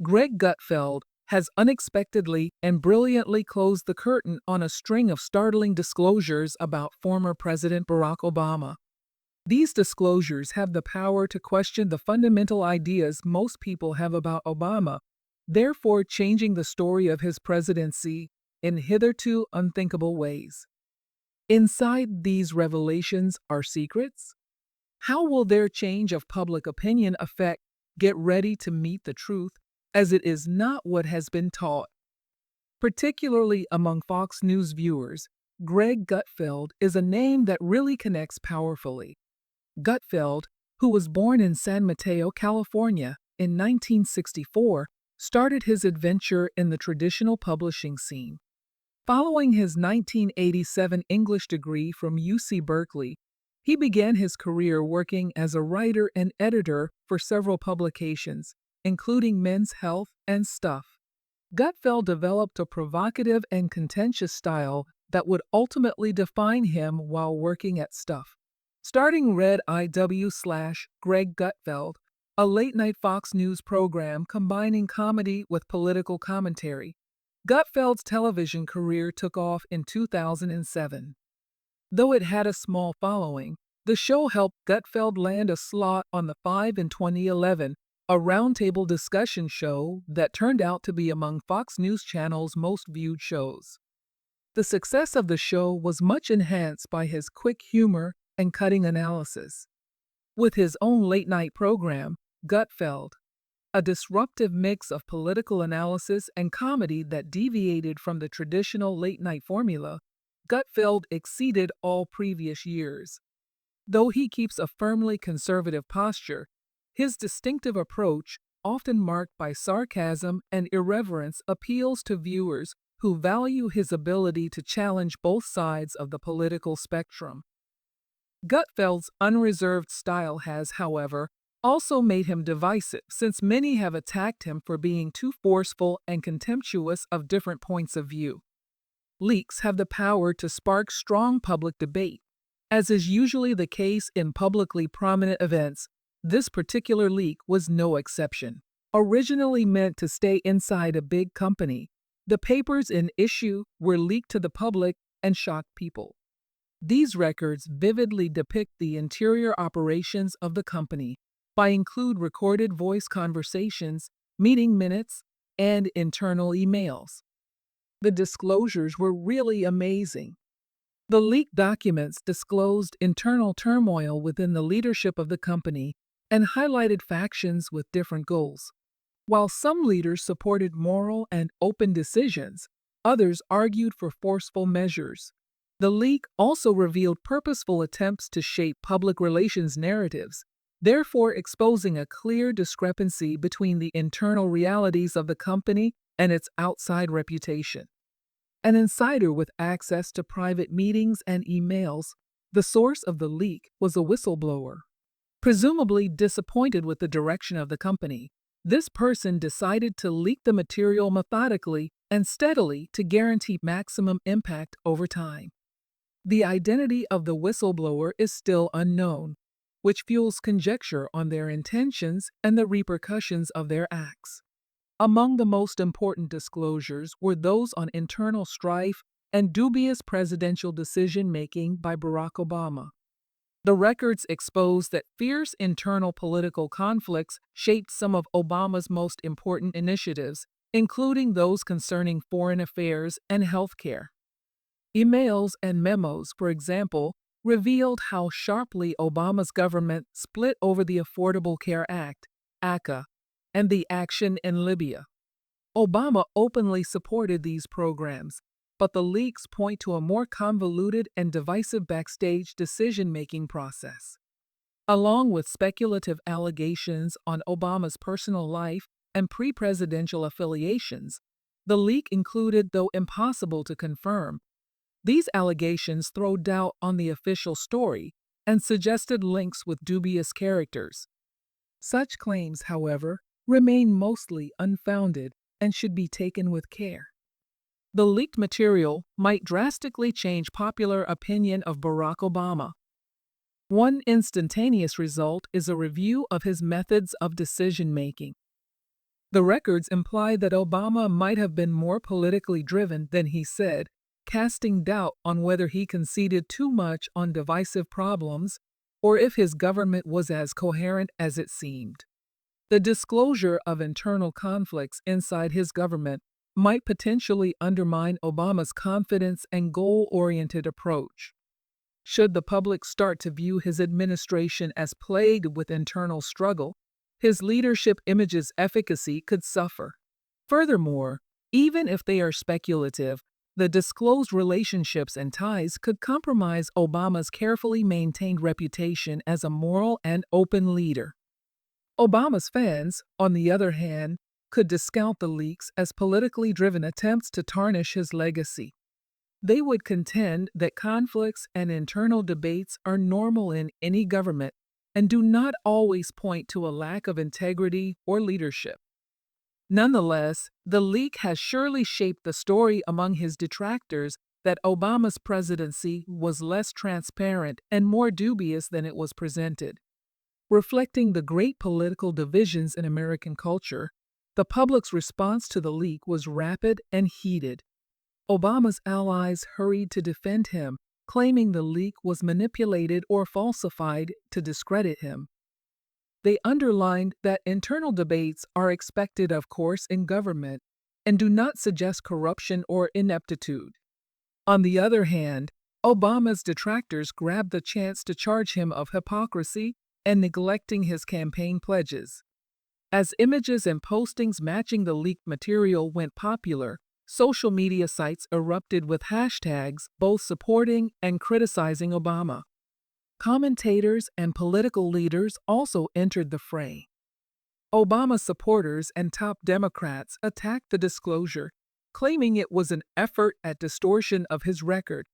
Greg Gutfeld has unexpectedly and brilliantly closed the curtain on a string of startling disclosures about former President Barack Obama. These disclosures have the power to question the fundamental ideas most people have about Obama, therefore changing the story of his presidency in hitherto unthinkable ways. Inside these revelations are secrets? How will their change of public opinion affect Get Ready to Meet the Truth, as it is not what has been taught? Particularly among Fox News viewers, Greg Gutfeld is a name that really connects powerfully. Gutfeld, who was born in San Mateo, California, in 1964, started his adventure in the traditional publishing scene. Following his 1987 English degree from UC Berkeley, he began his career working as a writer and editor for several publications, including Men's Health and Stuff. Gutfeld developed a provocative and contentious style that would ultimately define him while working at Stuff. Starting Red IW/Greg Gutfeld, a late-night Fox News program combining comedy with political commentary, Gutfeld's television career took off in 2007. Though it had a small following, the show helped Gutfeld land a slot on The Five in 2011, a roundtable discussion show that turned out to be among Fox News Channel's most viewed shows. The success of the show was much enhanced by his quick humor and cutting analysis. With his own late-night program, Gutfeld, a disruptive mix of political analysis and comedy that deviated from the traditional late-night formula, Gutfeld exceeded all previous years. Though he keeps a firmly conservative posture, his distinctive approach, often marked by sarcasm and irreverence, appeals to viewers who value his ability to challenge both sides of the political spectrum. Gutfeld's unreserved style has, however, also made him divisive, since many have attacked him for being too forceful and contemptuous of different points of view. Leaks have the power to spark strong public debate. As is usually the case in publicly prominent events, this particular leak was no exception. Originally meant to stay inside a big company, the papers in issue were leaked to the public and shocked people. These records vividly depict the interior operations of the company by include recorded voice conversations, meeting minutes, and internal emails. The disclosures were really amazing. The leaked documents disclosed internal turmoil within the leadership of the company and highlighted factions with different goals. While some leaders supported moral and open decisions, others argued for forceful measures. The leak also revealed purposeful attempts to shape public relations narratives, therefore exposing a clear discrepancy between the internal realities of the company and its outside reputation. An insider with access to private meetings and emails, the source of the leak was a whistleblower. Presumably disappointed with the direction of the company, this person decided to leak the material methodically and steadily to guarantee maximum impact over time. The identity of the whistleblower is still unknown, which fuels conjecture on their intentions and the repercussions of their acts. Among the most important disclosures were those on internal strife and dubious presidential decision-making by Barack Obama. The records exposed that fierce internal political conflicts shaped some of Obama's most important initiatives, including those concerning foreign affairs and healthcare. Emails and memos, for example, revealed how sharply Obama's government split over the Affordable Care Act, ACA, and the action in Libya. Obama openly supported these programs, but the leaks point to a more convoluted and divisive backstage decision-making process. Along with speculative allegations on Obama's personal life and pre-presidential affiliations, the leak included, though impossible to confirm, these allegations throw doubt on the official story and suggested links with dubious characters. Such claims, however, remain mostly unfounded and should be taken with care. The leaked material might drastically change popular opinion of Barack Obama. One instantaneous result is a review of his methods of decision-making. The records imply that Obama might have been more politically driven than he said, casting doubt on whether he conceded too much on divisive problems or if his government was as coherent as it seemed. The disclosure of internal conflicts inside his government might potentially undermine Obama's confidence and goal-oriented approach. Should the public start to view his administration as plagued with internal struggle, his leadership image's efficacy could suffer. Furthermore, even if they are speculative, the disclosed relationships and ties could compromise Obama's carefully maintained reputation as a moral and open leader. Obama's fans, on the other hand, could discount the leaks as politically driven attempts to tarnish his legacy. They would contend that conflicts and internal debates are normal in any government and do not always point to a lack of integrity or leadership. Nonetheless, the leak has surely shaped the story among his detractors that Obama's presidency was less transparent and more dubious than it was presented. Reflecting the great political divisions in American culture, the public's response to the leak was rapid and heated. Obama's allies hurried to defend him, claiming the leak was manipulated or falsified to discredit him. They underlined that internal debates are expected, of course, in government and do not suggest corruption or ineptitude. On the other hand, Obama's detractors grabbed the chance to charge him of hypocrisy and neglecting his campaign pledges. As images and postings matching the leaked material went popular, social media sites erupted with hashtags both supporting and criticizing Obama. Commentators and political leaders also entered the fray. Obama supporters and top Democrats attacked the disclosure, claiming it was an effort at distortion of his record.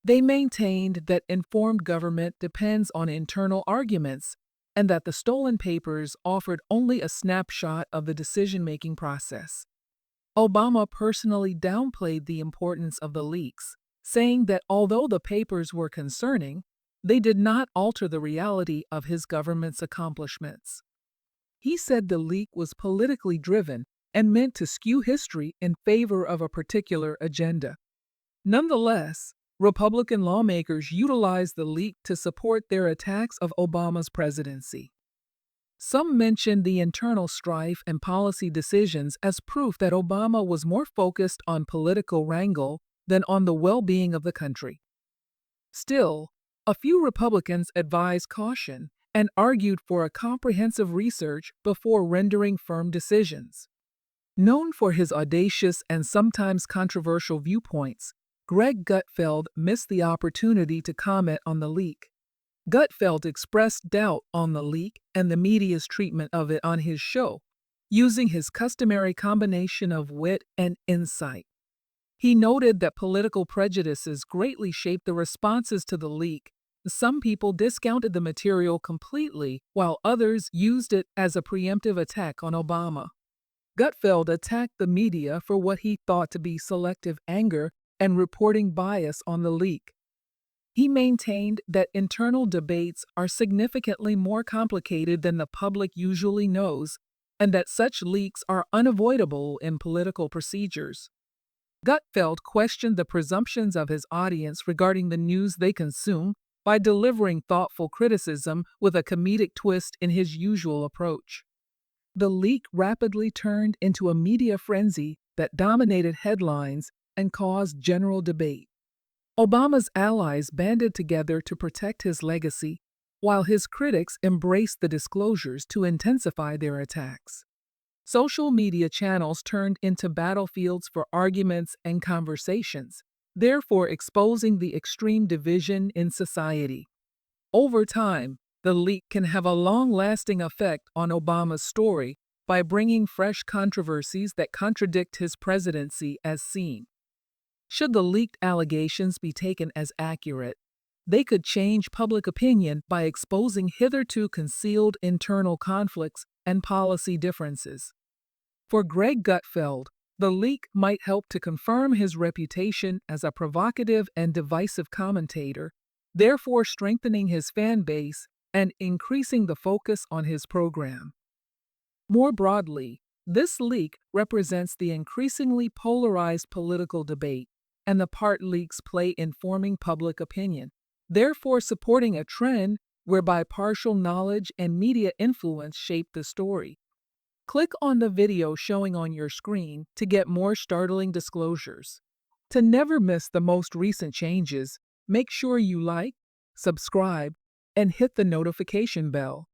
They maintained that informed government depends on internal arguments and that the stolen papers offered only a snapshot of the decision-making process. Obama personally downplayed the importance of the leaks, saying that although the papers were concerning, they did not alter the reality of his government's accomplishments. He said the leak was politically driven and meant to skew history in favor of a particular agenda. Nonetheless, Republican lawmakers utilized the leak to support their attacks of Obama's presidency. Some mentioned the internal strife and policy decisions as proof that Obama was more focused on political wrangle than on the well-being of the country. Still, a few Republicans advised caution and argued for a comprehensive research before rendering firm decisions. Known for his audacious and sometimes controversial viewpoints, Greg Gutfeld missed the opportunity to comment on the leak. Gutfeld expressed doubt on the leak and the media's treatment of it on his show, using his customary combination of wit and insight. He noted that political prejudices greatly shaped the responses to the leak. Some people discounted the material completely, while others used it as a preemptive attack on Obama. Gutfeld attacked the media for what he thought to be selective anger and reporting bias on the leak. He maintained that internal debates are significantly more complicated than the public usually knows, and that such leaks are unavoidable in political procedures. Gutfeld questioned the presumptions of his audience regarding the news they consume by delivering thoughtful criticism with a comedic twist in his usual approach. The leak rapidly turned into a media frenzy that dominated headlines and caused general debate. Obama's allies banded together to protect his legacy, while his critics embraced the disclosures to intensify their attacks. Social media channels turned into battlefields for arguments and conversations, therefore exposing the extreme division in society. Over time, the leak can have a long-lasting effect on Obama's story by bringing fresh controversies that contradict his presidency as seen. Should the leaked allegations be taken as accurate, they could change public opinion by exposing hitherto concealed internal conflicts and policy differences. For Greg Gutfeld, the leak might help to confirm his reputation as a provocative and divisive commentator, therefore strengthening his fan base and increasing the focus on his program. More broadly, This leak represents the increasingly polarized political debate and the part leaks play in forming public opinion, therefore supporting a trend whereby partial knowledge and media influence shape the story. Click on the video showing on your screen to get more startling disclosures. To never miss the most recent changes, make sure you like, subscribe, and hit the notification bell.